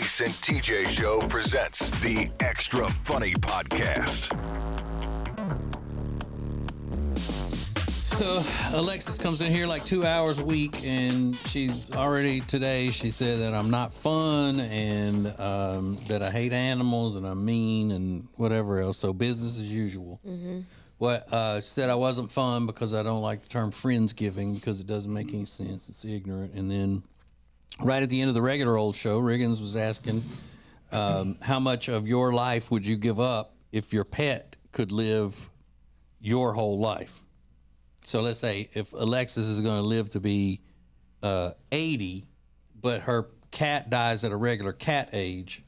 Ace and TJ Show presents the Extra Funny Podcast. So Alexis comes in here like 2 hours a week, and she's already today. She said that I'm not fun, and that I hate animals, and I'm mean, and whatever else. So business as usual. Mm-hmm. She said I wasn't fun because I don't like the term friendsgiving because it doesn't make any sense. It's ignorant. And then right at the end of the regular old show, Riggins was asking how much of your life would you give up if your pet could live your whole life? So let's say if Alexis is going to live to be 80, but her cat dies at a regular cat age,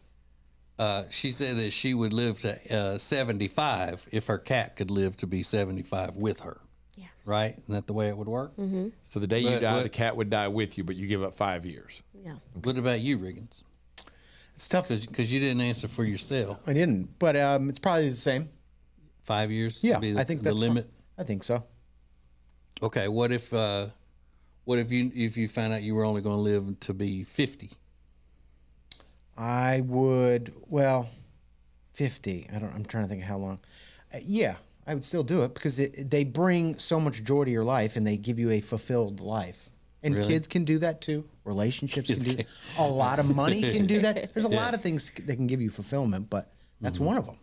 she said that she would live to 75 if her cat could live to be 75 with her. Yeah. Right? Isn't that the way it would work? Mm-hmm. So the day you die, the cat would die with you, but you give up 5 years. Yeah. Okay. What about you, Riggins? It's tough. Because you didn't answer for yourself. I didn't, but it's probably the same. 5 years? Yeah, would be I think that's the limit. I think so. Okay, what if you found out you were only going to live to be 50? I would, 50. I'm trying to think of how long. Yeah, I would still do it because they bring so much joy to your life and they give you a fulfilled life. And Really? kids can do that too. Relationships can do that. A lot of money can do that. There's a lot of things that can give you fulfillment, but that's one of them.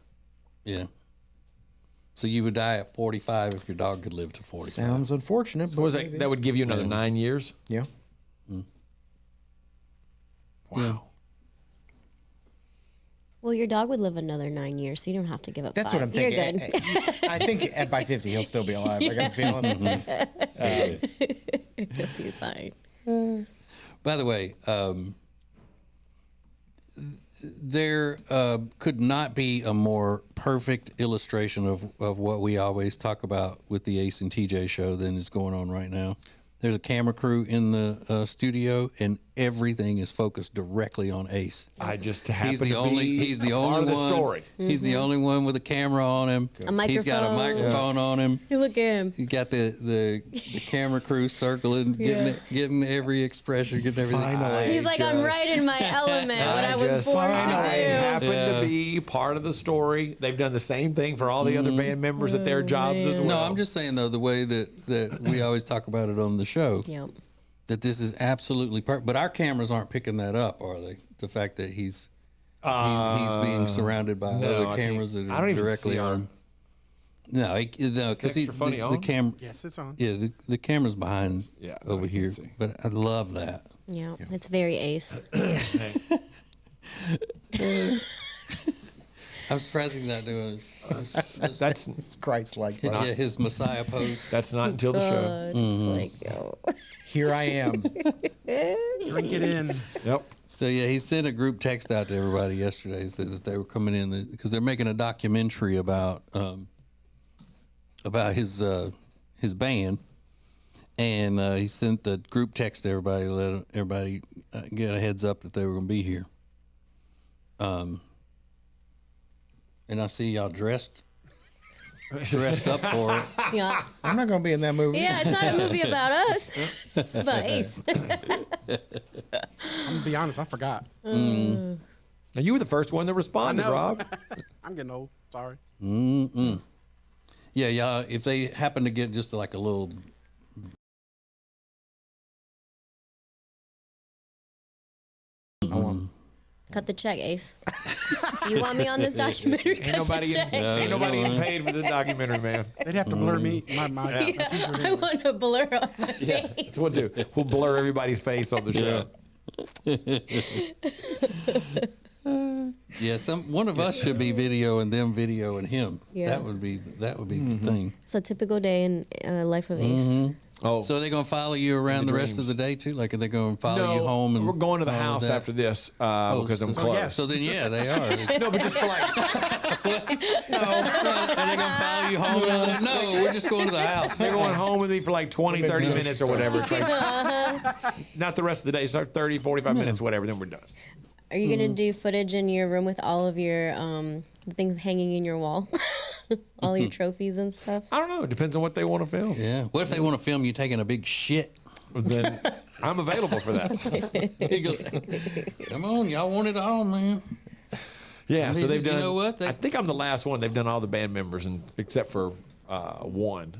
Yeah. So you would die at 45 if your dog could live to 45. Sounds unfortunate, but That would give you another 9 years? Yeah. Mm. Wow. Yeah. Well, your dog would live another 9 years, so you don't have to give up That's 5. what I'm thinking. You're good. I think by 50 he'll still be alive. I got a feeling. You'll be fine. By the way, there could not be a more perfect illustration of what we always talk about with the Ace and TJ show than is going on right now. There's a camera crew in the studio, and everything is focused directly on Ace. I just happen He's the to only. be He's the a only part of the one. story. He's the only one with a camera on him. He's got a microphone on him. Look at him. He got the camera crew circling, getting every expression, getting everything. Finally. He's like, I'm right in my element, what I was born to I do. happen to be part of the story. They've done the same thing for all the other band members at their jobs as well. No, I'm just saying though the way that we always talk about it on the show. Yep. That this is absolutely perfect, but our cameras aren't picking that up, are they? The fact that he's being surrounded by other cameras that are directly on. No, because the camera. Yes, it's on. Yeah, the camera's behind over here, but I love that. Yeah, it's very Ace. I'm surprised he's not doing it. That's Christ-like. His Messiah pose. That's not until the show. It's like, yo. Here I am. Drink it in. Yep. So he sent a group text out to everybody yesterday, said that they were coming in because they're making a documentary about his band, and he sent the group text to everybody to let everybody get a heads up that they were going to be here. And I see y'all dressed up for it. Yeah. I'm not going to be in that movie. Yeah, it's not a movie about us. It's about Ace. I'm gonna be honest, I forgot. Now you were the first one that responded, Rob. I'm getting old. Sorry. Yeah, y'all. If they happen to get just like a little. Cut the check, Ace. You want me on this documentary? Ain't nobody getting paid for the documentary, man. They'd have to blur me. My t-shirt. I want a blur on my face. That's what we'll do. We'll blur everybody's face on the show. Yeah, one of us should be videoing them, videoing him. Yeah. That would be the thing. It's a typical day in life of Ace. Oh, So are they going to follow you around the rest of the day too? Like, are they going to follow you home? And we're going to the all of house that? after this because I'm close. yes. So then, yeah, they are. No, but just for like, Are they going to follow you home? No, we're just going to the house. they're going home with me for like 20, 30 minutes or whatever. It's like, not the rest of the day, so 30, 45 minutes, whatever, then we're done. Are you going to do footage in your room with all of your the things hanging in your wall? All your trophies and stuff? I don't know. It depends on what they want to film. Yeah. What if they want to film you taking a big shit? Then I'm available for that. He goes, come on, y'all want it all, man. Yeah, so they've done. You know what? I think I'm the last one. They've done all the band members, and except for one.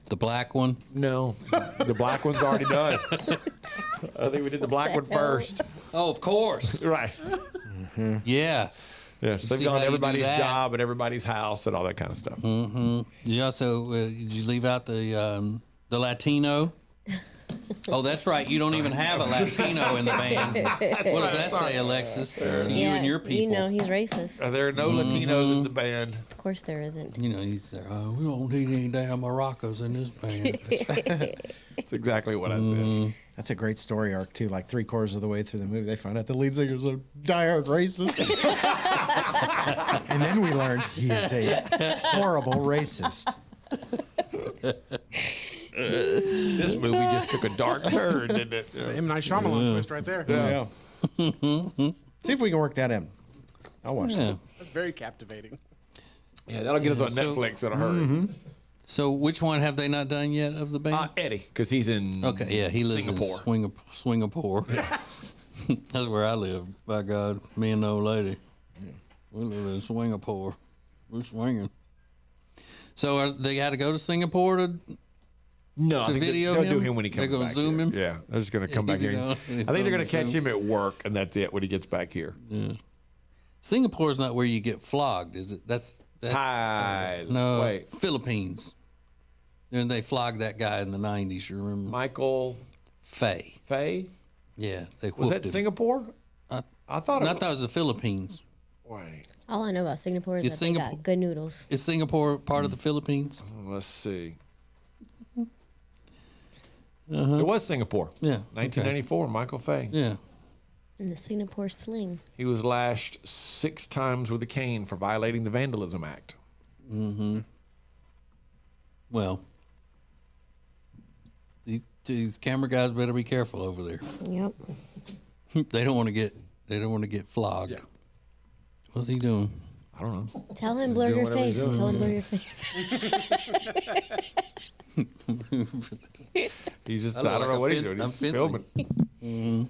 The black one. No, the black one's already done. I think we did the black one first. Oh, of course. Right. Yeah. Yeah, so they've See gone how you do everybody's that. job and everybody's house and all that kind of stuff. You also did you leave out the Latino? Oh, that's right. You don't even have a Latino in the band. What does that say, Alexis? So you and your people. You know he's racist. There are no Latinos in the band. Of course there isn't. You know, he's there. Oh, we don't need any damn maracas in this band. That's exactly what I said. That's a great story arc too. Like 3/4 of the way through the movie, they find out the lead singer's a diehard racist, and then we learned he is a horrible racist. This movie just took a dark turn, didn't it? It's an M. Night Shyamalan twist right there. Yeah. See if we can work that in. I'll watch Yeah. that. That's very captivating. Yeah, that'll get us on So- Netflix in a hurry. So, which one have they not done yet of the band? Eddie, because he's in Okay, yeah, he lives Singapore. in Singapore. That's where I live. By God, me and the old lady, we live in Singapore. We're swinging. So they got to go to Singapore to. No, I To think video they'll do him? him when he comes They're gonna back zoom here. him? Yeah, they're just going to come back You here. know, I it's think they're on going the to catch Zoom. him at work, and that's it when he gets back here. Singapore's not where you get flogged, is it? That's Hi. no Wait. Philippines. And they flogged that guy in the '90s. You remember? Michael Faye. Faye? Yeah, they Was whooped that him. Singapore? I thought it I thought it was the Philippines. Wait, All I know about Singapore is Is that Singapore- they got good noodles. Is Singapore part of the Philippines? let's see. It was Singapore. Yeah. 1994, Michael Faye. Yeah. And the Singapore sling. He was lashed 6 times with a cane for violating the Vandalism Act. Well, these camera guys better be careful over there. Yep. They don't want to get flogged. Yeah. What's he doing? I don't know. Tell him blur doing your whatever he's face. doing. Tell him blur your face. He's just, I I, look don't like know a what he's fence- doing. I'm He's fencing.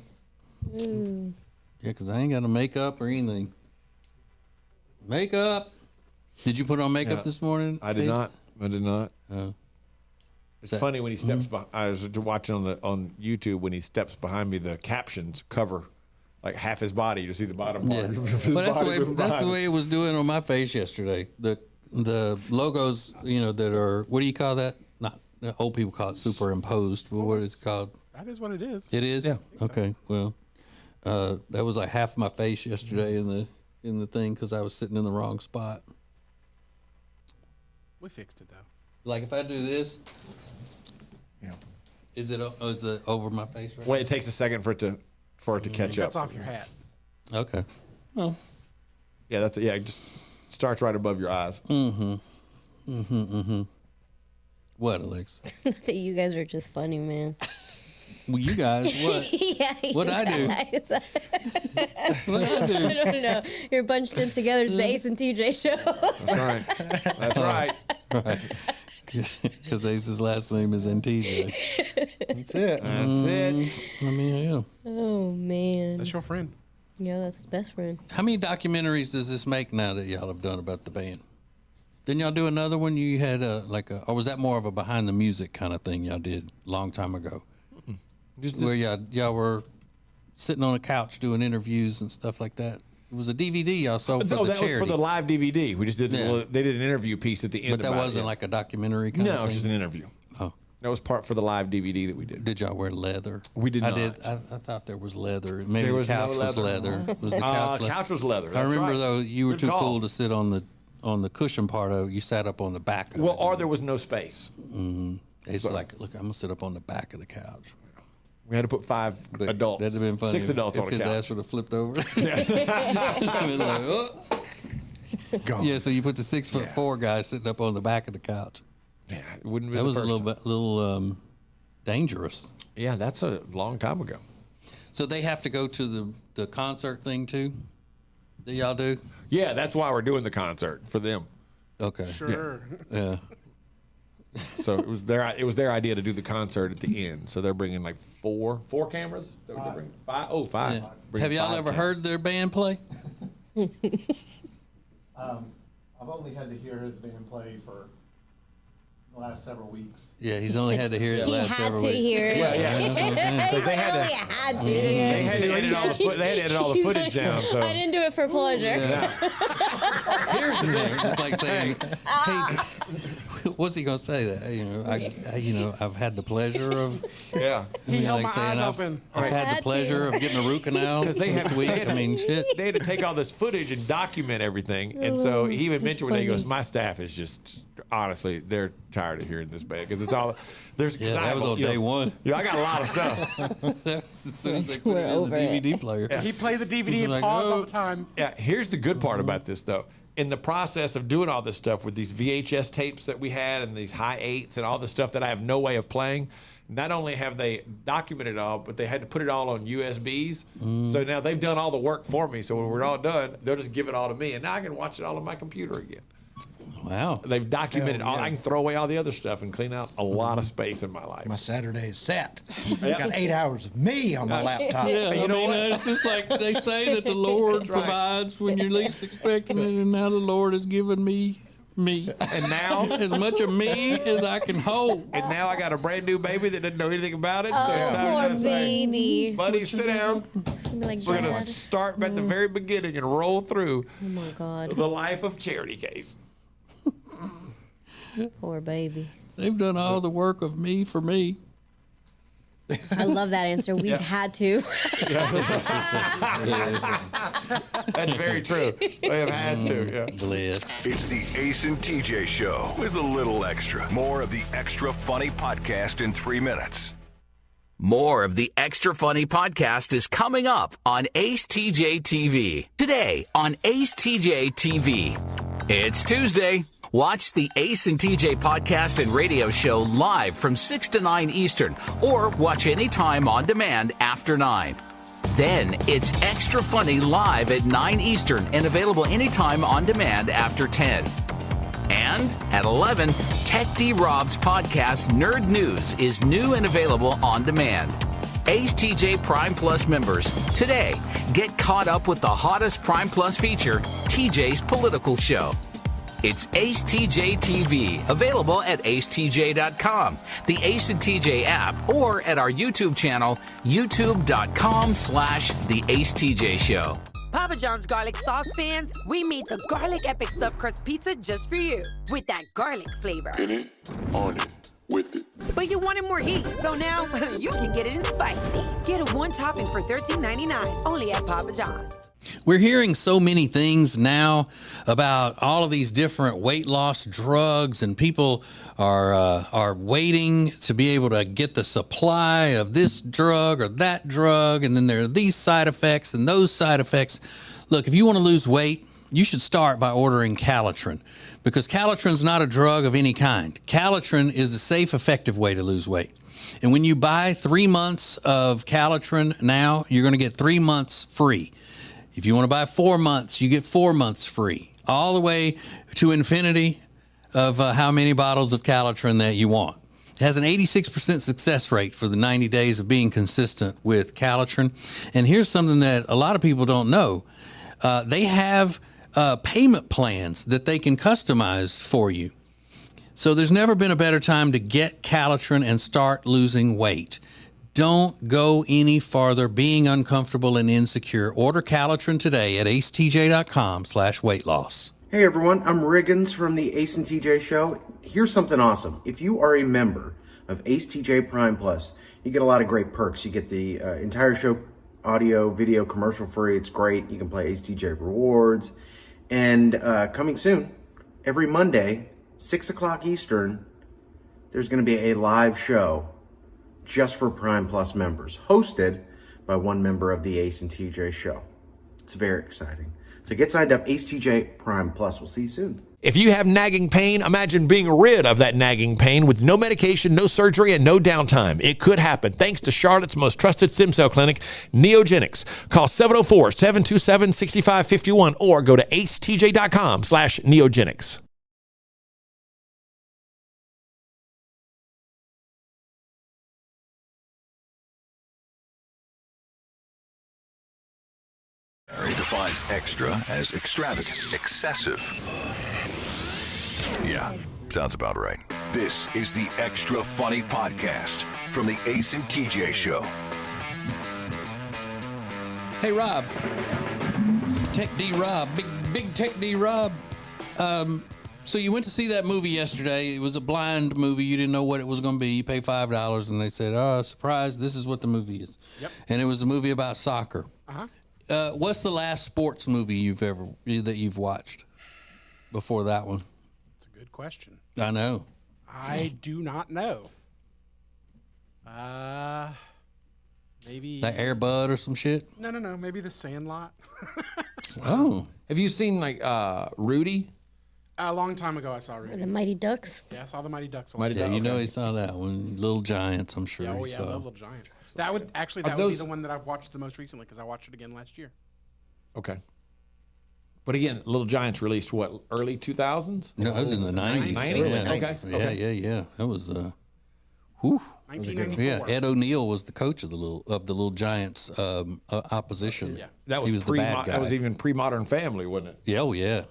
filming. Yeah, because I ain't got no makeup or anything. Makeup. Did you put on makeup Yeah. this morning? I did Paige? not. I did not. Oh. It's funny when he steps behind. I was watching on YouTube when he steps behind me. The captions cover like half his body. You see the bottom part. Yeah. of his But that's the body way moving that's the behind. way it was doing on my face yesterday. The logos, that are, what do you call that? Not old people call it superimposed. But what is it called? That is what it is. It is. Yeah. Okay. Well, that was like half of my face yesterday in the thing because I was sitting in the wrong spot. We fixed it though. Like if I do this, Yeah. is it over my face right Well, it takes a second for it to catch up. That's off your hat. now? Okay. Well, Yeah, that's it. Yeah, it just starts right above your eyes. what, Alex? You guys are just funny, man. Well, you guys, what? Yeah. What'd I do? guys. What'd I do? I don't know. You're bunched in together. It's the Ace and TJ show. That's right. That's right. Right. Because Ace's last name is NTJ. That's it. That's it. I mean, yeah. Oh man. That's your friend. Yeah, that's his best friend. How many documentaries does this make now that y'all have done about the band? Didn't y'all do another one? You had or was that more of a behind the music kind of thing y'all did a long time ago? Where y'all were sitting on a couch doing interviews and stuff like that. It was a DVD y'all sold for No, the that charity. was for the live DVD. We just did. Yeah. They did an interview piece at the end. but that about wasn't it. like a documentary kind of No, thing? it's just an interview. Oh. That was part for the live DVD that we did. Did y'all wear leather? We did I not. did. I thought there was leather. Maybe There the was no couch was leather. leather. Was the couch leather? Couch was leather. I That's remember right. though you were Good too call. cool to sit on the cushion part of it. You sat up on the back of Well, it. or there was no space. It's like, look, I'm gonna sit up on the back of the couch. We had to put 5 But adults. That'd have been funny. 6 adults if on the his couch. ass would have flipped over. I was like, oh. Yeah, so you put the 6'4" guy sitting up on the back of the couch. Yeah, it wouldn't be That the was a first little dangerous. Yeah, that's a long time ago. So they have to go to the concert thing too. That y'all do? Yeah, that's why we're doing the concert for them. Okay. Sure. Yeah. So it was their idea to do the concert at the end. So they're bringing like four cameras. Is that what they're bringing? Five? Oh, five. Yeah. Bringing Have y'all 5 ever cameras. heard their band play? I've only had to hear his band play for the last several weeks. Yeah, he's only had to hear it He last had several to weeks. hear it. That's what I'm saying. Because they had to. had to. They had to edit all the They had to edit all the footage down. So I didn't do it for pleasure. Here's the thing. It's like saying, "Hey, what's he gonna say? That I've had the pleasure of." yeah. He held my saying, eyes I've open. had the Had pleasure of getting a root canal Because they this have- week. they had- I mean, shit. They had to take all this footage and document everything. And so he even mentioned one day, he goes, my staff is just, honestly, they're tired of hearing this band. Because it's all, there's, Yeah, that was on day one. I got a lot of stuff. That was as soon as they put We're it in the over it. DVD player. He played the DVD and Like, paused all oh. the time. Yeah, here's the good part about this, though. In the process of doing all this stuff with these VHS tapes that we had and these high eights and all the stuff that I have no way of playing, not only have they documented it all, but they had to put it all on USBs. So now they've done all the work for me. So when we're all done, they'll just give it all to me. And now I can watch it all on my computer again. Wow. They've documented all. I can throw away all the other stuff and clean out a lot of space in my life. My Saturday is set. Yeah. Got 8 hours of me on my laptop. Yeah, you know what? it's just like they say that the Lord right. provides when you're least expecting it, and now the Lord has given me. And now, As much of me as I can hold. I got a brand new baby that doesn't know anything about it. So it's time Poor to say, baby. buddy, sit down. It's gonna be like, We're going Dad. to start at the very beginning and roll through Oh my God. the life of Charity Case. Poor baby. They've done all the work of me for me. I love that answer. We've had to. That's very true. They have had to. Yeah. Bliss. It's the Ace and TJ Show with a little extra. More of the Extra Funny podcast in 3 minutes. More of the Extra Funny podcast is coming up on Ace TJ TV. Today on Ace TJ TV. It's Tuesday. Watch the Ace and TJ podcast and radio show live from 6 to 9 Eastern, or watch anytime on demand after 9. Then it's Extra Funny live at 9 Eastern and available anytime on demand after 10. And at 11, Tech D Rob's podcast Nerd News is new and available on demand. Ace TJ Prime Plus members, today, get caught up with the hottest Prime Plus feature, TJ's Political Show. It's Ace TJ TV, available at acetj.com, the Ace and TJ app, or at our YouTube channel, youtube.com/The Ace TJ Show. Papa John's garlic sauce fans, we made the garlic epic stuffed crust pizza just for you, with that garlic flavor. In it, on it, with it. But you wanted more heat, so now you can get it in spicy. Get a one topping for $13.99, only at Papa John's. We're hearing so many things now about all of these different weight loss drugs, and people are waiting to be able to get the supply of this drug or that drug, and then there are these side effects and those side effects. Look, if you want to lose weight, you should start by ordering Calitrin, because Calitrin's not a drug of any kind. Calitrin is a safe, effective way to lose weight. And when you buy 3 months of Calitrin now, you're going to get 3 months free. If you want to buy 4 months, you get 4 months free, all the way to infinity of how many bottles of Calitrin that you want. It has an 86% success rate for the 90 days of being consistent with Calitrin. And here's something that a lot of people don't know. They have payment plans that they can customize for you. So there's never been a better time to get Calitrin and start losing weight. Don't go any farther being uncomfortable and insecure. Order Calitrin today at acetj.com/weight loss. Hey everyone, I'm Riggins from the Ace and TJ Show. Here's something awesome. If you are a member of Ace TJ Prime Plus, you get a lot of great perks. You get the entire show audio, video, commercial free. It's great. You can play Ace TJ Rewards. And coming soon, every Monday, 6 o'clock Eastern, there's going to be a live show just for Prime Plus members, hosted by one member of the Ace and TJ Show. It's very exciting. So get signed up, Ace TJ Prime Plus. We'll see you soon. If you have nagging pain, imagine being rid of that nagging pain with no medication, no surgery, and no downtime. It could happen thanks to Charlotte's most trusted stem cell clinic, Neogenics. Call 704-727-6551 or go to acetj.com/neogenics. defines extra as extravagant, excessive. Yeah, sounds about right. This is the Extra Funny Podcast from the Ace and TJ Show. Hey, Rob. Tech D Rob. Big Tech D Rob. So you went to see that movie yesterday. It was a blind movie. You didn't know what it was going to be. You paid $5, and they said, "Oh, surprise! This is what the movie is." Yep. And it was a movie about soccer. What's the last sports movie that you've watched before that one? That's a good question. I know. I do not know. Maybe Like Air Bud or some shit. No. Maybe The Sandlot. Oh, Have you seen like Rudy? A long time ago, I saw Rudy. The Mighty Ducks. Yeah, I saw the Mighty Ducks. yeah, you know he saw that one. Little Giants, I'm sure. Yeah, he I saw. love Little Giants. That would be those- the one that I've watched the most recently because I watched it again last year. Okay. But again, Little Giants released what, early 2000s? No, that was in the 90s. 90s? Yeah, Okay. yeah. That was, 1994. yeah. Ed O'Neill was the coach of the Little Giants opposition. Yeah. That was, he was the bad guy. That was even pre-Modern Family, wasn't it? Yeah, oh yeah.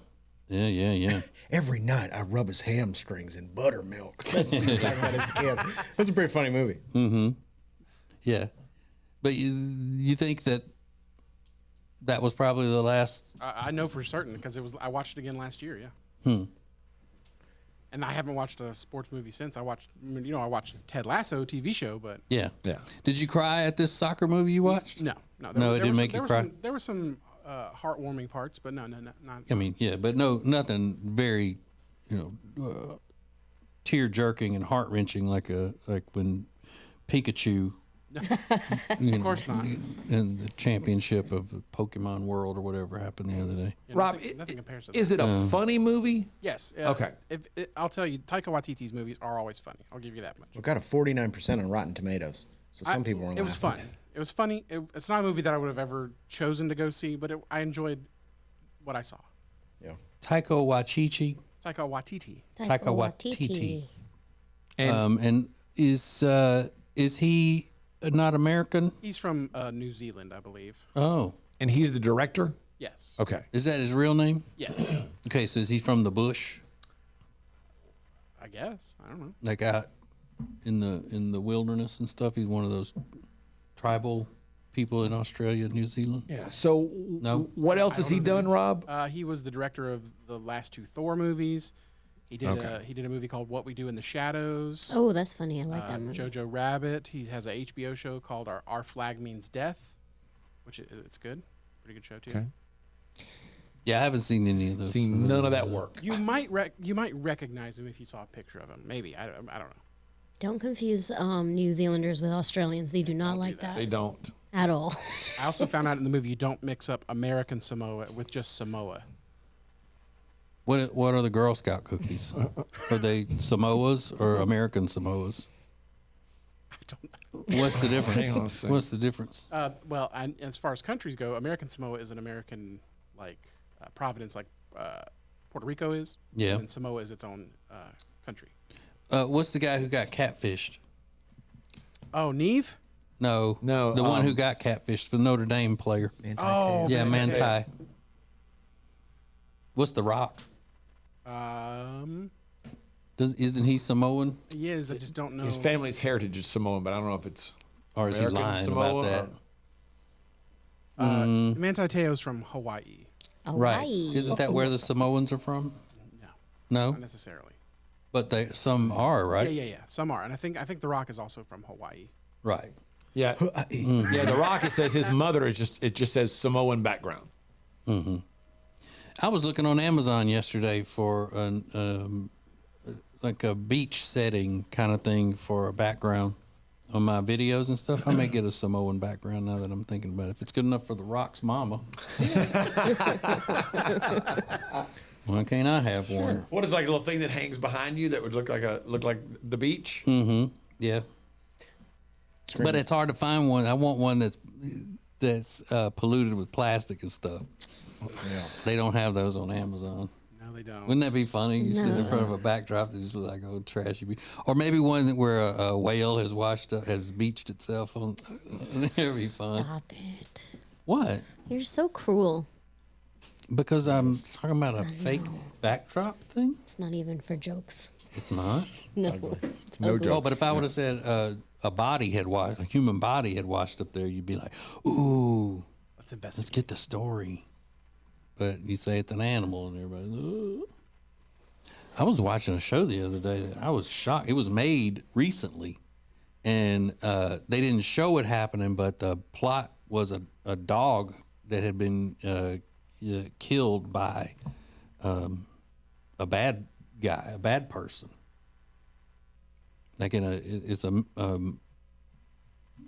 Yeah. Every night I rub his hamstrings in buttermilk. That's what he was talking about as a kid. That's a pretty funny movie. Mm-hmm. Yeah. But you think that was probably the last? I know for certain because I watched it again last year. Yeah. And I haven't watched a sports movie since. I watched Ted Lasso TV show, but Yeah. Yeah. Did you cry at this soccer movie you watched? no. No, it didn't make you cry? There were some heartwarming parts, but no, not. I mean, yeah, but nothing very, tear jerking and heart wrenching like when Pikachu. Of course not. In the championship of the Pokemon World or whatever happened the other day. Yeah, Rob, nothing compares to is that. it a funny movie? Yes. Okay. I'll tell you, Taika Waititi's movies are always funny. I'll give you that much. We got a 49% on Rotten Tomatoes. So some people were It was fun. It was funny. It's not a movie that I would have ever chosen to go see, but I enjoyed what I saw. Yeah. Taika Waititi. Taika Waititi. Taika Waititi. And, And is he not American? He's from New Zealand, I believe. Oh, and he's the director? Yes. Okay. is that his real name? Yes. Okay, so is he from the bush, I guess. I don't know. like out in the wilderness and stuff? He's one of those tribal people in Australia, New Zealand. Yeah. So No? what else has he done, Rob? He was the director of the last two Thor movies. He did a movie called What We Do in the Shadows. Oh, that's funny. I like that movie. Jojo Rabbit. He has a HBO show called Our Flag Means Death, which it's good. Pretty good show too. Okay. Yeah, I haven't seen any of those. Seen none of that work. You might recognize him if you saw a picture of him. Maybe I don't know. Don't confuse New Zealanders with Australians. They do not like that They don't. at all. I also found out in the movie you don't mix up American Samoa with just Samoa. What are the Girl Scout cookies? Are they Samoas or American Samoas? I don't know. What's the difference? Hang on a second. What's the difference? Well, and as far as countries go, American Samoa is an American Providence, like Puerto Rico is. Yeah. And Samoa is its own country. What's the guy who got catfished? Oh, Neve? No, the one who got catfished, the Notre Dame player. Oh, Yeah, Manti. What's the Rock? Isn't he Samoan? He is. I just don't know. His family's heritage is Samoan, but I don't know if it's Or is he American lying Samoa about that? Manti Te'o's from Hawaii. Right. Hawaii. Isn't that where the Samoans are from? No, No? not necessarily. But some are, right? Yeah. Some are, and I think The Rock is also from Hawaii. Right. yeah. Yeah, The Rock, it says his mother is just says Samoan background. I was looking on Amazon yesterday for like a beach setting kind of thing for a background on my videos and stuff. I may get a Samoan background now that I'm thinking about it. If it's good enough for The Rock's mama, why can't I have one? What is like a little thing that hangs behind you that would look like the beach? Yeah. But it's hard to find one. I want one that's polluted with plastic and stuff. Yeah. They don't have those on Amazon. No, they don't. Wouldn't that be funny? You sit in front of a backdrop that just look like old trashy beach. Or maybe one where a whale has beached itself on. That'd be fun. Stop it. What? You're so cruel. Because I'm talking about a fake backdrop thing. It's not even for jokes. It's not. No. It's ugly. Oh, but if I would have said a human body had washed up there, you'd be like, ooh, let's get the story. But you say it's an animal, and everybody's, ooh. I was watching a show the other day that I was shocked. It was made recently, and they didn't show it happening, but the plot was a dog that had been killed by a bad guy, a bad person. Like it's a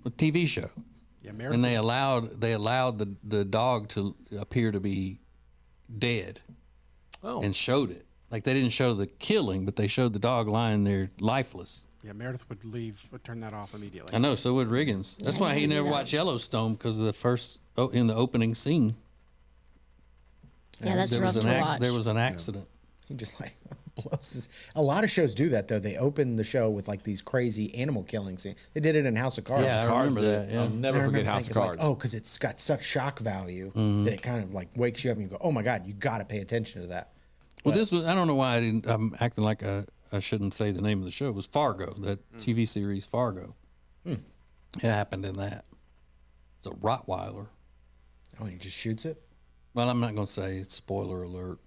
TV show. Yeah, and they allowed the dog to appear to be dead. Oh. And showed it. Like they didn't show the killing, but they showed the dog lying there lifeless. Yeah, Meredith would turn that off immediately. I know, so would Riggins. That's why he never watched Yellowstone, because of the first in the opening scene. Yeah, that's rough to watch. There was an accident. He just like blows his. A lot of shows do that though. They open the show with like these crazy animal killing scenes. They did it in House of Cards. Yeah, I remember that. Yeah. I'll never forget House of Cards. Like, because it's got such shock value that it kind of like wakes you up and you go, "Oh my God, you got to pay attention to that." Well, this was, I don't know why I'm acting like I shouldn't say the name of the show. It was Fargo, that TV series Fargo. It happened in that. It's a Rottweiler. Oh, he just shoots it? Well, I'm not going to say it's spoiler alert.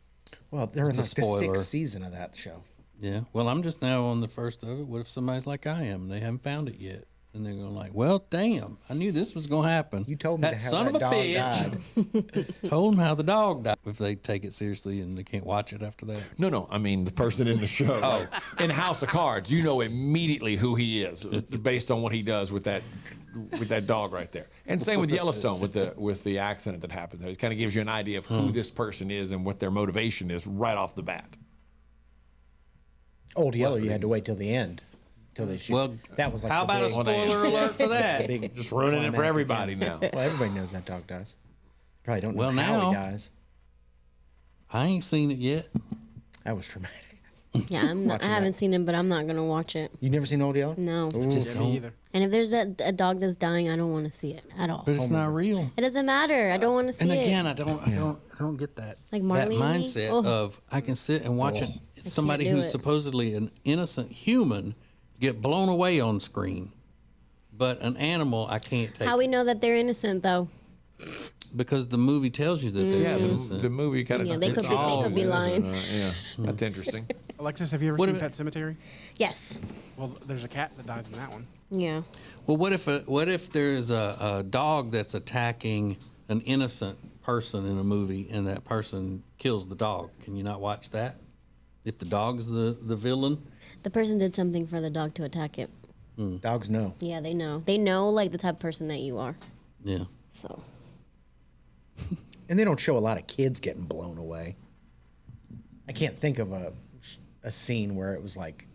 Well, they're in like the spoiler. 6th season of that show. Yeah. Well, I'm just now on the first of it. What if somebody's like I am? They haven't found it yet. And they're going like, well, damn, I knew this was going to happen. You told me that to have son that of a dog bitch died. told them how the dog died. If they take it seriously and they can't watch it after that. No, I mean the person in the show. Oh. In House of Cards, you know immediately who he is based on what he does with that dog right there. And same with Yellowstone with the accident that happened there. It kind of gives you an idea of who this person is and what their motivation is right off the bat. Old Yeller, you had to wait till the end. Till they shoot. Well, that was like how about a spoiler alert for that? Just ruining it for everybody now. Well, everybody knows that dog dies. Probably don't know Well, how now- he dies. I ain't seen it yet. That was traumatic. Yeah, I haven't seen it, but I'm not gonna watch it. You never seen Old Yeller? No. Just Yeah, me either. And if there's a dog that's dying, I don't want to see it at all. But it's not real. It doesn't matter. I don't want to see And it. again, I don't get that Like that Marley and me? mindset Oh. of I can sit and watch it. Somebody do who's it. supposedly an innocent human get blown away on screen, but an animal I can't take. How we know that they're innocent, though? Because the movie tells you that they're Yeah, innocent. the movie kind of. Yeah, they could be lying. Yeah, that's interesting. Alexis, have you ever seen Pet Cemetery? Yes. Well, there's a cat that dies in that one. Yeah. Well, what if there's a dog that's attacking an innocent person in a movie and that person kills the dog? Can you not watch that? If the dog's the villain? The person did something for the dog to attack it. Dogs know. Yeah, they know. They know, like, the type of person that you are. Yeah. So. And they don't show a lot of kids getting blown away. I can't think of a scene where it was like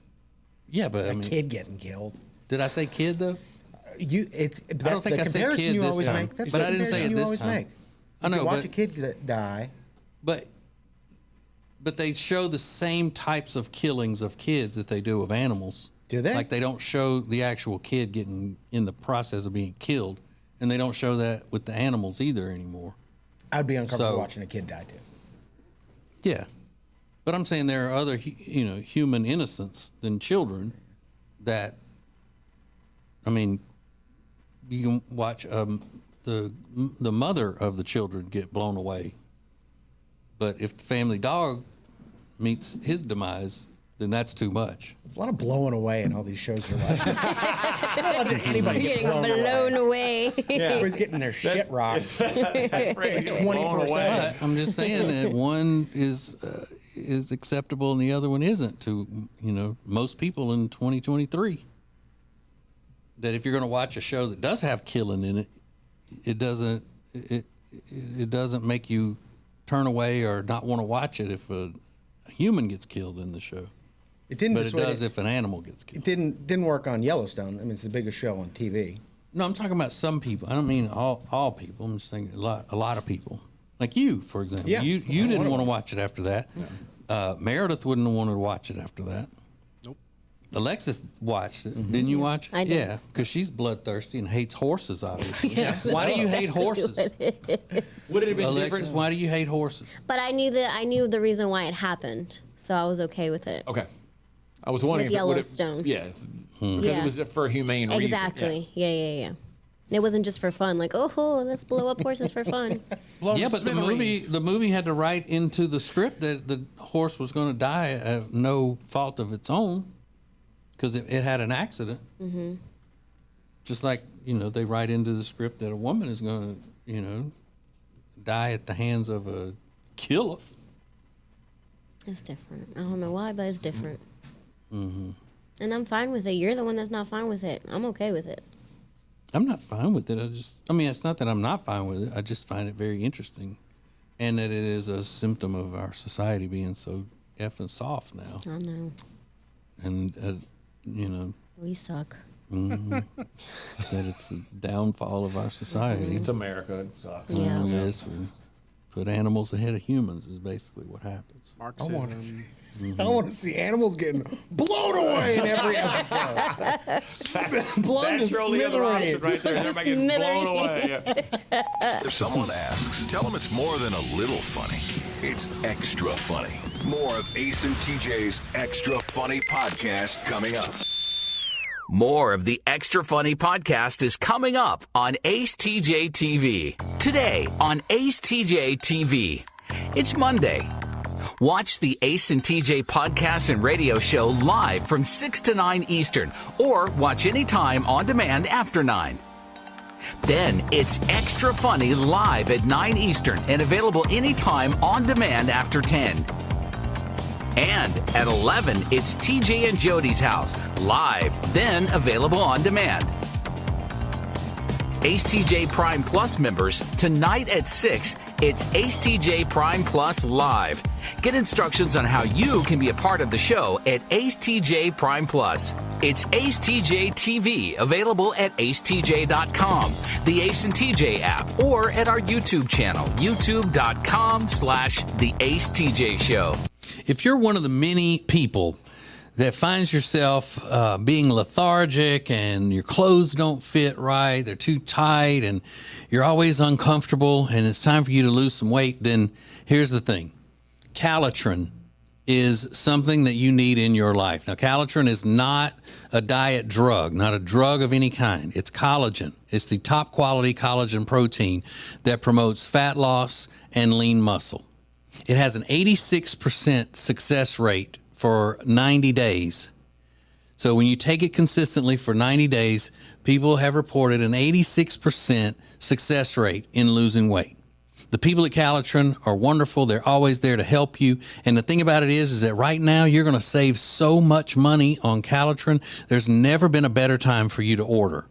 Yeah, but a kid getting killed. Did I say kid though? I don't think I said comparison kid you this always time. make. That's But the I didn't say comparison it you this always time. make. I know, You watch but- a kid die. But they show the same types of killings of kids that they do of animals. Do they? Like they don't show the actual kid getting in the process of being killed, and they don't show that with the animals either anymore. I'd be uncomfortable So- watching a kid die too. Yeah, but I'm saying there are other human innocents than children that. I mean, you can watch the mother of the children get blown away, but if the family dog meets his demise, then that's too much. There's a lot of blowing away in all these shows you're watching. You're not watching anybody You're get getting blown away. Everybody's getting their shit rocked. 24/7. But I'm just saying that one is acceptable and the other one isn't to most people in 2023. That if you're going to watch a show that does have killing in it, it doesn't make you turn away or not want to watch it if a human gets killed in the show. It didn't. But it does if an animal gets killed. It didn't work on Yellowstone. I mean, it's the biggest show on TV. No, I'm talking about some people. I don't mean all people. I'm just saying a lot of people. Like you, for example. Yeah. You didn't want to watch it after that. Meredith wouldn't have wanted to watch it after that. Nope. Alexis watched it. Didn't you watch it? I did. Yeah, because she's bloodthirsty and hates horses, obviously. Yes. Why do you hate horses? Would it have been Alexis, different? why do you hate horses? But I knew the reason why it happened, so I was okay with it. Okay. I was wondering With if it would have. Yellowstone. Yeah. Because it was for a humane reason. Exactly. Yeah. It wasn't just for fun, like, oh, let's blow up horses for fun. Yeah, but the movie had to write into the script that the horse was going to die of no fault of its own because it had an accident. Mm-hmm. Just like, they write into the script that a woman is going to, die at the hands of a killer. It's different. I don't know why, but it's different. Mm-hmm. And I'm fine with it. You're the one that's not fine with it. I'm okay with it. I'm not fine with it. It's not that I'm not fine with it. I just find it very interesting. And that it is a symptom of our society being so effing soft now. I know. And, We suck. Mm-hmm. That it's the downfall of our society. It's America. It sucks. Yeah. Yes, we put animals ahead of humans is basically what happens. Marxism. I want to see animals getting blown away in every episode. Blown to That's your only other option smithereens. right there. Everybody getting blown away. Yeah. If someone asks, tell them it's more than a little funny. It's extra funny. More of Ace and TJ's Extra Funny podcast coming up. More of the Extra Funny podcast is coming up on Ace TJ TV. Today on Ace TJ TV. It's Monday. Watch the Ace and TJ podcast and radio show live from 6 to 9 Eastern, or watch anytime on demand after 9. Then it's Extra Funny live at 9 Eastern and available anytime on demand after 10. And at 11, it's TJ and Jody's House, live, then available on demand. Ace TJ Prime Plus members, tonight at 6, it's Ace TJ Prime Plus Live. Get instructions on how you can be a part of the show at Ace TJ Prime Plus. It's Ace TJ TV, available at acetj.com, the Ace and TJ app, or at our YouTube channel, youtube.com/The Ace TJ Show. If you're one of the many people that finds yourself being lethargic and your clothes don't fit right, they're too tight, and you're always uncomfortable, and it's time for you to lose some weight, then here's the thing. Calitrin is something that you need in your life. Now, Calitrin is not a diet drug, not a drug of any kind. It's collagen. It's the top quality collagen protein that promotes fat loss and lean muscle. It has an 86% success rate for 90 days. So when you take it consistently for 90 days, people have reported an 86% success rate in losing weight. The people at Calitrin are wonderful. They're always there to help you. And the thing about it is that right now you're going to save so much money on Calitrin. There's never been a better time for you to order.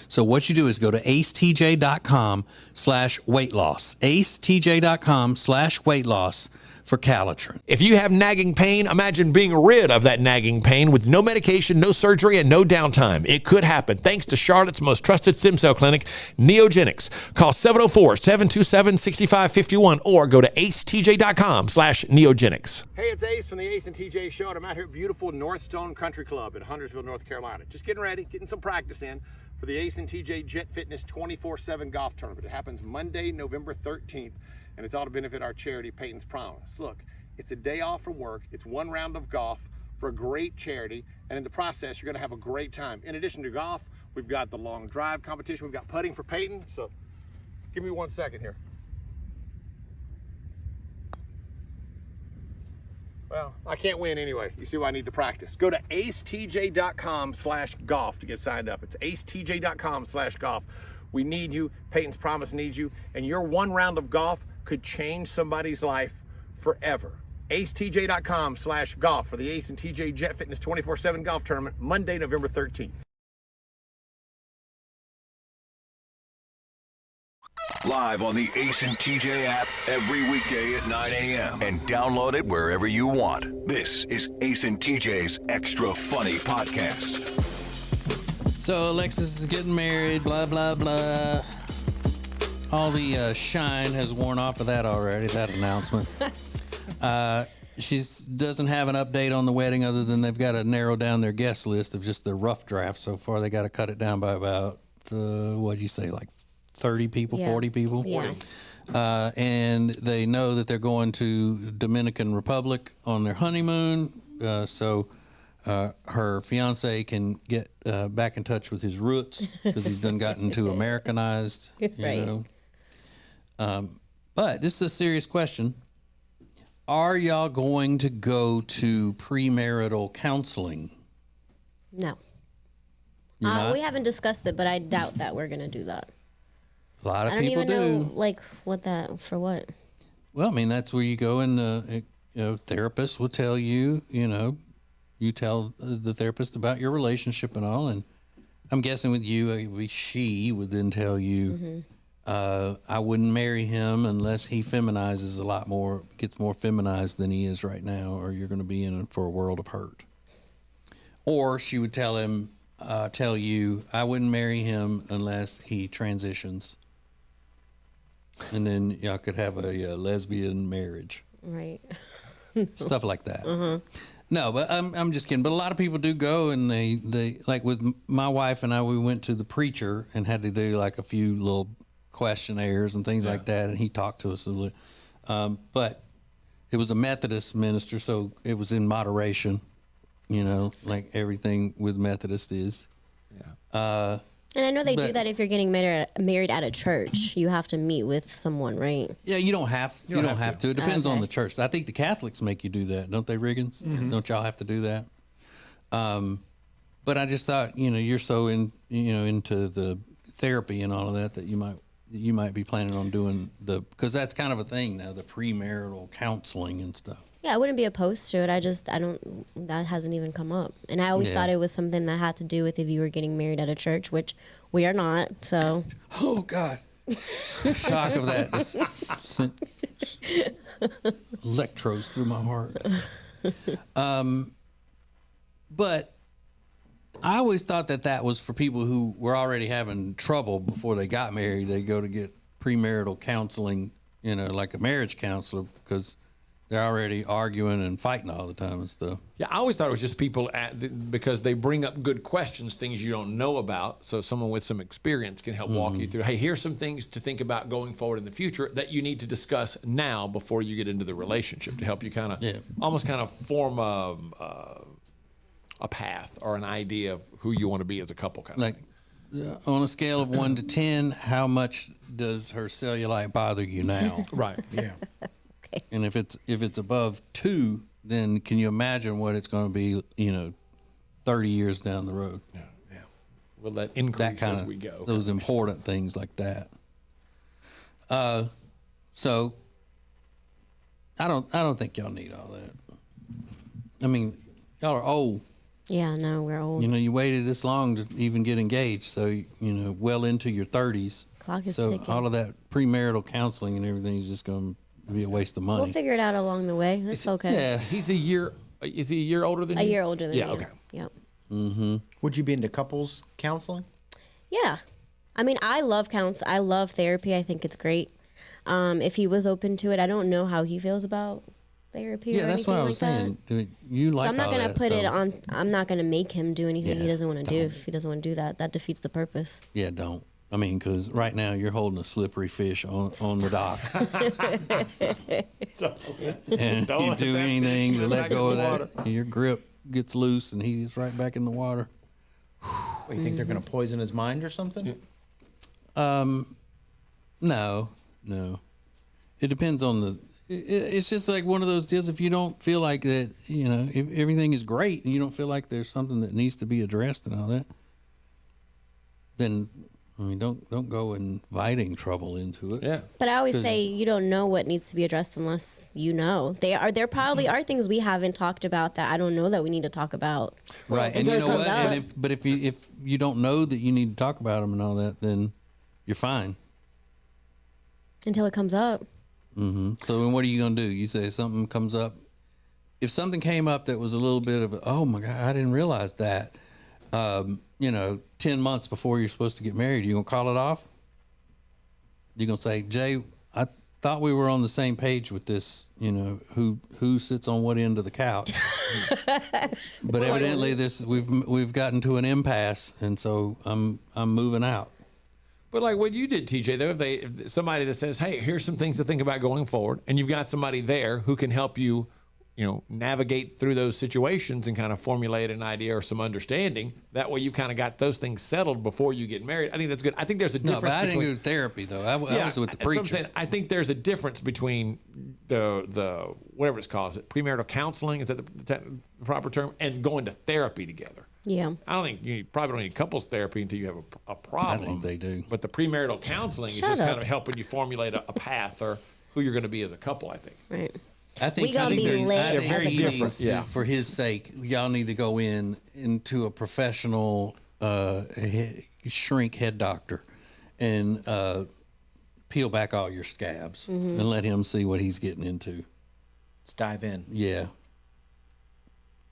So what you do is go to acetj.com/weight loss. acetj.com/weight loss for Calitrin. If you have nagging pain, imagine being rid of that nagging pain with no medication, no surgery, and no downtime. It could happen thanks to Charlotte's most trusted stem cell clinic, Neogenics. Call 704-727-6551 or go to acetj.com/neogenics. Hey, it's Ace from the Ace and TJ Show, and I'm out here at beautiful Northstone Country Club in Huntersville, North Carolina. Just getting ready, getting some practice in for the Ace and TJ Jet Fitness 24/7 Golf Tournament. It happens Monday, November 13th. And it's all to benefit our charity, Peyton's Promise. Look, it's a day off from work. It's one round of golf for a great charity. And in the process, you're going to have a great time. In addition to golf, we've got the long drive competition. We've got putting for Peyton. So give me 1 second here. Well, I can't win anyway. You see why I need to practice. Go to acetj.com/golf to get signed up. It's acetj.com/golf. We need you. Peyton's Promise needs you. And your one round of golf could change somebody's life forever. acetj.com/golf for the Ace and TJ Jet Fitness 24/7 Golf Tournament, Monday, November 13th. Live on the Ace and TJ app every weekday at 9 a.m. and download it wherever you want. This is Ace and TJ's Extra Funny Podcast. So Alexis is getting married, blah, blah, blah. All the shine has worn off of that already, that announcement. she doesn't have an update on the wedding other than they've got to narrow down their guest list of just the rough draft so far. They got to cut it down by about, what'd you say, like 30 people, 40 people? Yeah. And they know that they're going to Dominican Republic on their honeymoon. So her fiance can get back in touch with his roots because he's done gotten too Americanized. You know? But this is a serious question. Are y'all going to go to premarital counseling? No. You're not? We haven't discussed it, but I doubt that we're going to do that. A lot of I don't people even do. know, like, for what? Well, I mean, that's where you go and, therapist will tell you, you tell the therapist about your relationship and all. And I'm guessing with you, she would then tell you, I wouldn't marry him unless he feminizes a lot more, gets more feminized than he is right now, or you're going to be in for a world of hurt. Or she would tell you, I wouldn't marry him unless he transitions. And then y'all could have a lesbian marriage. Right. Stuff like that. No, but I'm just kidding. But a lot of people do go, and they like with my wife and I, we went to the preacher and had to do like a few little questionnaires and things like that, and he talked to us a little. But it was a Methodist minister, so it was in moderation, like everything with Methodist is. Yeah. And I know they do that if you're getting married at a church. You have to meet with someone, right? Yeah, you don't have to. It depends on Okay. the church. I think the Catholics make you do that, don't they, Riggins? Don't y'all have to do that? But I just thought, you're so into the therapy and all of that you might be planning on doing because that's kind of a thing now, the premarital counseling and stuff. Yeah, I wouldn't be opposed to it. That hasn't even come up. And I always thought it was something that had to do with if you were getting married at a church, which we are not, so. Oh, God. Shock of that. Just sent electrodes through my heart. But I always thought that was for people who were already having trouble before they got married. They go to get premarital counseling, like a marriage counselor, because they're already arguing and fighting all the time and stuff. Yeah, I always thought it was just people because they bring up good questions, things you don't know about. So someone with some experience can help walk you through. Hey, here's some things to think about going forward in the future that you need to discuss now before you get into the relationship to help you kind of form a path or an idea of who you want to be as a couple. Kind of thing. On a scale of 1 to 10, how much does her cellulite bother you now? Right. Yeah. And if it's above 2, then can you imagine what it's going to be, 30 years down the road? Yeah. We'll let increase as we go. Those important things like that. So I don't think y'all need all that. I mean, y'all are old. Yeah, no, we're old. You waited this long to even get engaged, so well into your 30s. Clock is so ticking. all of that premarital counseling and everything is just going to be a waste of money. We'll figure it out along the way. That's okay. Yeah, Is he a year older than you? A year older than Yeah, you. okay. Yep. Mm-hmm. Would you be into couples counseling? Yeah. I mean, I love I love therapy. I think it's great. If he was open to it, I don't know how he feels about therapy. Yeah, or that's what I was anything saying. You like so I'm not all going to that, put so- it on. I'm not going to make him do anything he Yeah, doesn't want to do. If he doesn't want to do that, that defeats the purpose. Yeah, don't. I mean, because right now you're holding a slippery fish on the dock. And Don't you let do that anything fish to swim let back go in of the that, your grip gets loose and he's right back in the water. What, you think they're going to poison his mind or something? No. It depends on it's just like one of those deals. If you don't feel like that, if everything is great and you don't feel like there's something that needs to be addressed and all that, then don't go inviting trouble into it. Yeah. But I always say you don't know what needs to be addressed unless you know. There probably are things we haven't talked about that I don't know that we need to talk about. Right, and Until you it know comes what? up. If you don't know that you need to talk about them and all that, then you're fine. Until it comes up. Mm-hmm. So then what are you going to do? You say something comes up. If something came up that was a little bit of, oh my God, I didn't realize that. 10 months before you're supposed to get married, you going to call it off? You're going to say, Jay, thought we were on the same page with this, you know, who sits on what end of the couch. But evidently we've gotten to an impasse, and so I'm moving out. But like what you did, TJ, though, if somebody that says, hey, here's some things to think about going forward, and you've got somebody there who can help you, you know, navigate through those situations and kind of formulate an idea or some understanding. That way you've kind of got those things settled before you get married. I think that's good. I think there's a difference. No, but I didn't do therapy, though. I was with the preacher. I'm saying, I think there's a difference between the whatever it's called, is it premarital counseling? Is that the proper term? And going to therapy together. Yeah. I don't think you probably don't need couples therapy until you have a problem. I think they do. But the premarital counseling is just kind of helping you formulate a path or who you're going to be as a couple, I think. Right. I think we gonna be lit as very a different. couple. Yeah. For his sake, y'all need to go into a professional shrink head doctor and peel back all your scabs and let him see what he's getting into. Let's dive in. Yeah.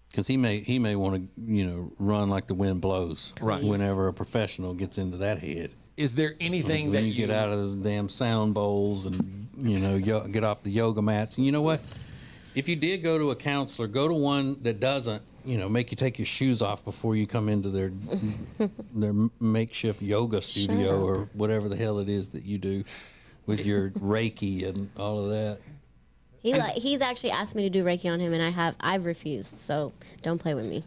Because he may want to, you know, run like the wind blows. Right. Whenever a professional gets into that head. Is there anything when that you get out of those damn sound bowls and, you know, get off the yoga mats? And you know what? If you did go to a counselor, go to one that doesn't, you know, make you take your shoes off before you come into their makeshift yoga studio or whatever the hell it is that you do with your Reiki and all of that. He's actually asked me to do Reiki on him, and I've refused. So don't play with me.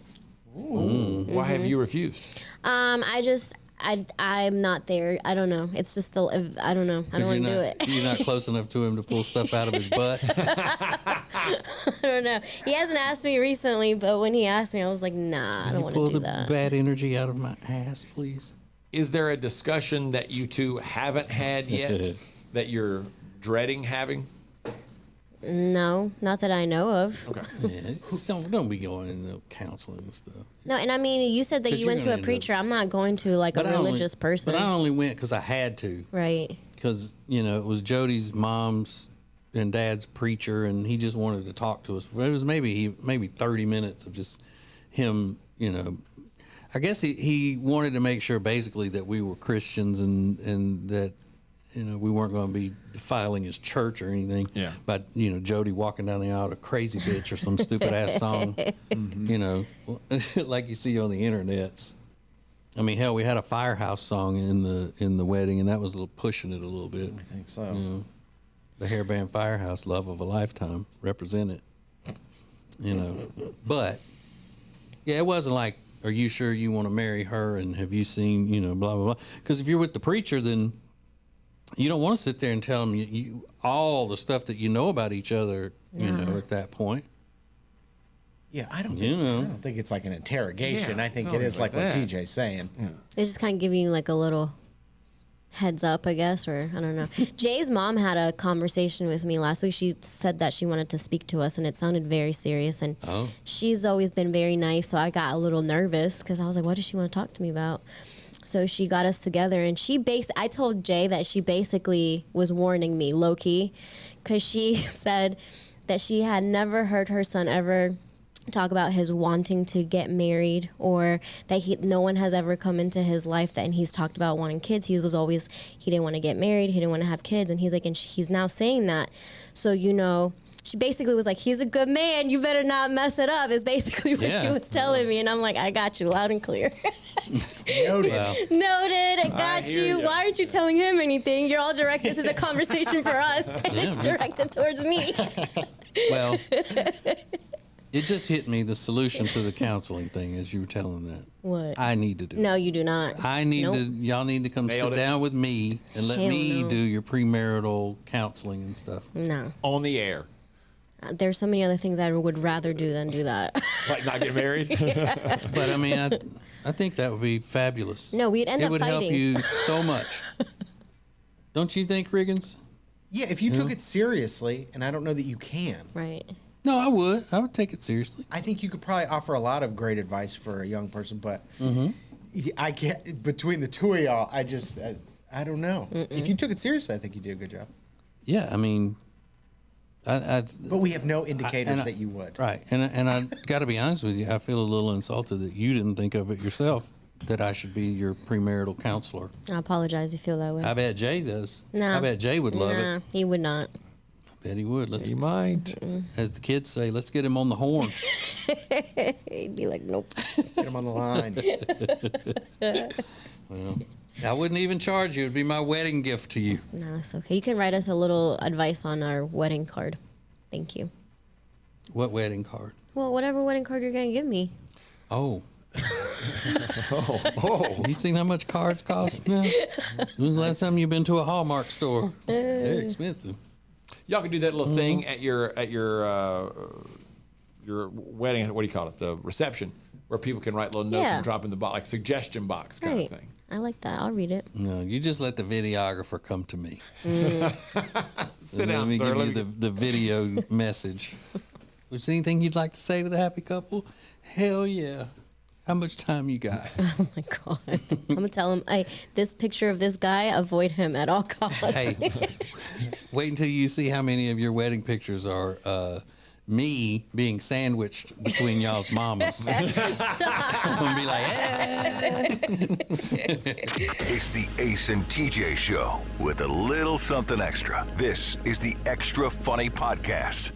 Why have you refused? I'm not there. I don't know. It's just still. I don't know. I don't want to do it. You're not close enough to him to pull stuff out of his butt. I don't know. He hasn't asked me recently, but when he asked me, I was like, nah, I don't want to do that. Pull the bad energy out of my ass, please. Is there a discussion that you two haven't had yet that you're dreading having? No, not that I know of. Okay. Yeah, don't be going into counseling and stuff. No, and I mean, you said that you went to a preacher. I'm not going to like a religious person. But I only went because I had to. Right. Because, you know, it was Jody's mom's and dad's preacher, and he just wanted to talk to us. It was maybe 30 minutes of just him, you know. I guess he wanted to make sure basically that we were Christians and that, you know, we weren't going to be defiling his church or anything. Yeah. But, you know, Jody walking down the aisle to Crazy Bitch or some stupid ass song, you know, like you see on the internets. I mean, hell, we had a Firehouse song in the wedding, and that was a little pushing it a little bit. I think so. You know, the hair band Firehouse, love of a lifetime, represent it. You know, but yeah, it wasn't like, are you sure you want to marry her? And have you seen, you know, blah, blah, blah. Because if you're with the preacher, then you don't want to sit there and tell them you all the stuff that you know about each other, you know, at that point. Yeah, I don't think it's like an interrogation. Yeah, I think it is like what TJ's saying. Yeah. It's just kind of giving you like a little heads up, I guess, or I don't know. Jay's mom had a conversation with me last week. She said that she wanted to speak to us, and it sounded very serious. And she's always been very nice, so I got a little nervous because I was like, what does she want to talk to me about? So she got us together, and I told Jay that she basically was warning me, low-key, because she said that she had never heard her son ever talk about his wanting to get married, or that no one has ever come into his life and he's talked about wanting kids. He didn't want to get married, he didn't want to have kids, and he's like, and he's now saying that. So, you know, she basically was like, he's a good man, you better not mess it up, is basically what she was telling me. And I'm like, I got you loud and clear. Noted. Wow. Noted, I got you. Why aren't you telling him anything? You're all direct. This is a conversation for us, and it's directed towards me. Well, it just hit me, the solution to the counseling thing, as you were telling that. What? I need to do No, it. you do not. Y'all need to come sit down with me and let me do your premarital counseling and stuff. No. On the air. There's so many other things I would rather do than do that. Like not get married? But I mean, I think that would be fabulous. No, we'd end up fighting. It would help you so much. Don't you think, Riggins? Yeah, if you took it seriously, and I don't know that you can. Right. No, I would. I would take it seriously. I think you could probably offer a lot of great advice for a young person, but I can't. Between the two of y'all, I don't know. If you took it seriously, I think you do a good job. Yeah, I mean, but we have no indicators that you would. Right, and I got to be honest with you, I feel a little insulted that you didn't think of it yourself. that I should be your premarital counselor. I apologize. You feel that way. I bet Jay does. No. I bet Jay would love it. He would not. I bet he would. He might. As the kids say, let's get him on the horn. He'd be like, nope. Get him on the line. Well, I wouldn't even charge you. It'd be my wedding gift to you. No, that's okay. You can write us a little advice on our wedding card. Thank you. What wedding card? Well, whatever wedding card you're going to give me. Oh. You seen how much cards cost now? When's the last time you've been to a Hallmark store? They're expensive. Y'all can do that little thing at your wedding. What do you call it? The reception, where people can write little notes and drop in the box, like suggestion box kind of thing. I like that. I'll read it. No, you just let the videographer come to me. Sit down, let me sir. give you the video message. Was there anything you'd like to say to the happy couple? Hell yeah. How much time you got? Oh my God. I'm going to tell him, hey, this picture of this guy, avoid him at all costs. Hey, wait until you see how many of your wedding pictures are me being sandwiched between y'all's mamas. I'm going to be like, hey. It's the Ace and TJ Show with a little something extra. This is the Extra Funny Podcast.